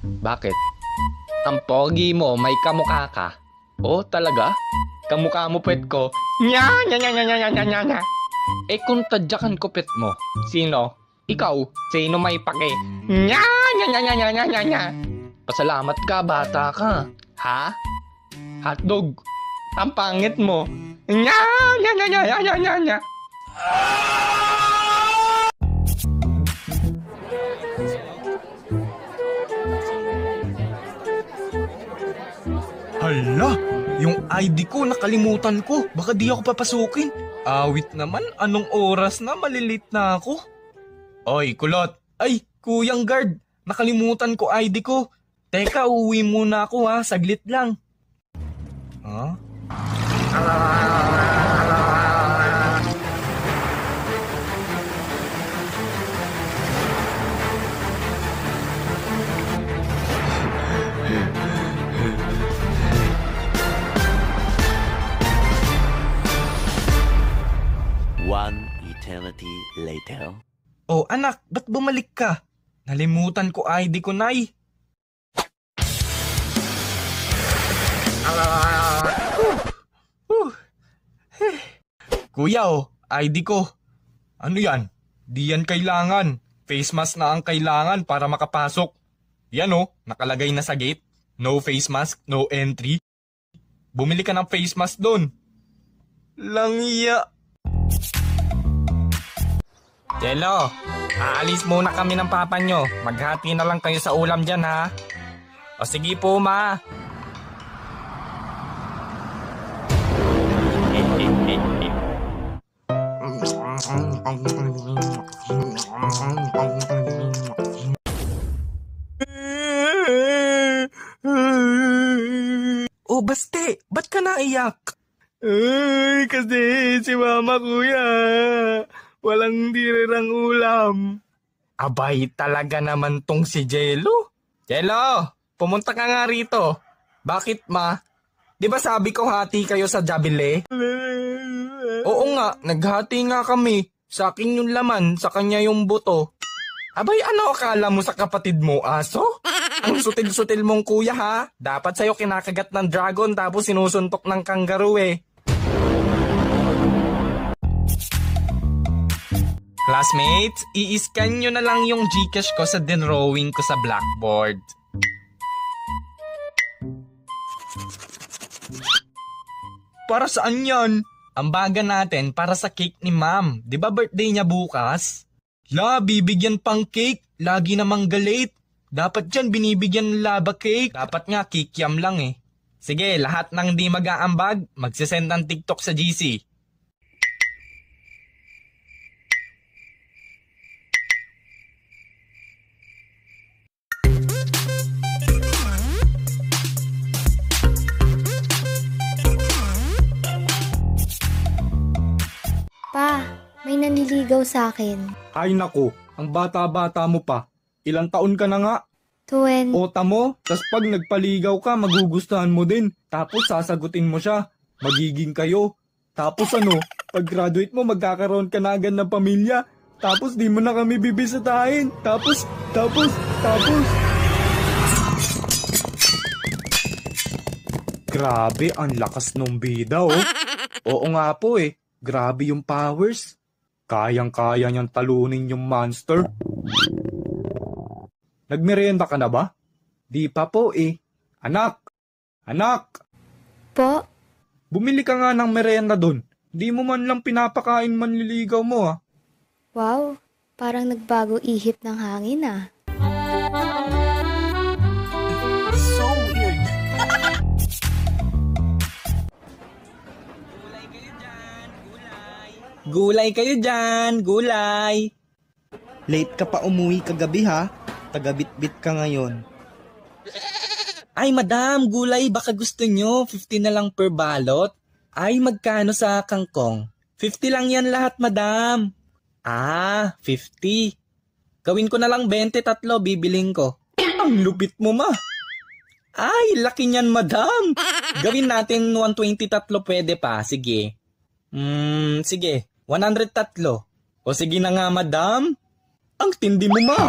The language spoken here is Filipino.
Bakit? Ang pogi mo, may kamukha ka. Oh, talaga? Kamukha mo pet ko. Nya, nya, nya, nya, nya, nya, nya, nya. Eh kung tadyakan ko pet mo, sino? Ikaw, sino may pake? Nya, nya, nya, nya, nya, nya, nya, nya. Pasalamat ka, bata ka. Ha? Hotdog. Ang pangit mo. Nya, nya, nya, nya, nya, nya, nya, nya. Hala, yung ID ko nakalimutan ko. Baka di ako papasukin. Awit naman, anong oras na? Malilit na ako. Oy, kulot. Ay, kuyang guard. Nakalimutan ko ID ko. Teka, uwi muna ako ha. Saglit lang. Ha? One eternity later. Oh, anak, ba't bumalik ka? Nalimutan ko ID ko, Nay. Kuya, oh, ID ko. Ano yan? Di yan kailangan. Face mask na ang kailangan para makapasok. Yan oh, nakalagay na sa gate. No face mask, no entry. Bumili ka ng face mask doon. Langya. Jello, aalis muna kami ng papa nyo. Maghati na lang kayo sa ulam dyan ha. O sige po ma. Oh baste, ba't ka naiyak? Ay, kasi si mama kuya. Walang dirirang ulam. Abay, talaga naman tong si Jello. Jello, pumunta ka nga rito. Bakit ma? Di ba sabi ko hati kayo sa jabile? Oo nga, naghati nga kami. Sa akin yung laman, sa kanya yung buto. Abay, ano akala mo sa kapatid mo, aso? Ang sutil-sutil mong kuya ha. Dapat sa'yo kinakagat ng dragon tapos sinusuntok ng kangaroo eh. Classmates, i-scan nyo na lang yung Gcash ko sa dinrowing ko sa blackboard. Para saan yan? Ang baga natin para sa cake ni ma'am. Di ba birthday niya bukas? La, bibigyan pang cake. Lagi namang galit. Dapat dyan binibigyan laba cake. Dapat nga kikiam lang eh. Sige, lahat ng di mag-aambag, magsisend ng TikTok sa GC. Pa, may nanliligaw sa akin. Ay naku, ang bata-bata mo pa. Ilang taon ka na nga? Ota mo, tas pag nagpaligaw ka, magugustuhan mo din. Tapos sasagutin mo siya. Magiging kayo. Tapos ano, pag graduate mo, magkakaroon ka na agad ng pamilya. Tapos di mo na kami bibisitahin. Tapos. Grabe, ang lakas nung bida oh. Oo nga po eh. Grabe yung powers. Kayang-kaya niyang talunin yung monster. Nagmerienda ka na ba? Di pa po eh. Anak! Po? Bumili ka nga ng merienda dun. Di mo man lang pinapakain manliligaw mo ah. Wow, parang nagbago ihip ng hangin ah. So weird. Gulay kayo dyan, gulay. Late ka pa umuwi kagabi ha? Tagabit-bit ka ngayon. Ay madam, gulay baka gusto nyo, 50 na lang per balot. Ay magkano sa kangkong? 50 lang yan lahat madam. Ah, 50. Gawin ko na lang 23, bibiling ko. Ang lupit mo ma. Ay, laki niyan madam. Gawin natin 123 pwede pa, sige. Sige. 103. O sige na nga madam. Ang tindi mo ma.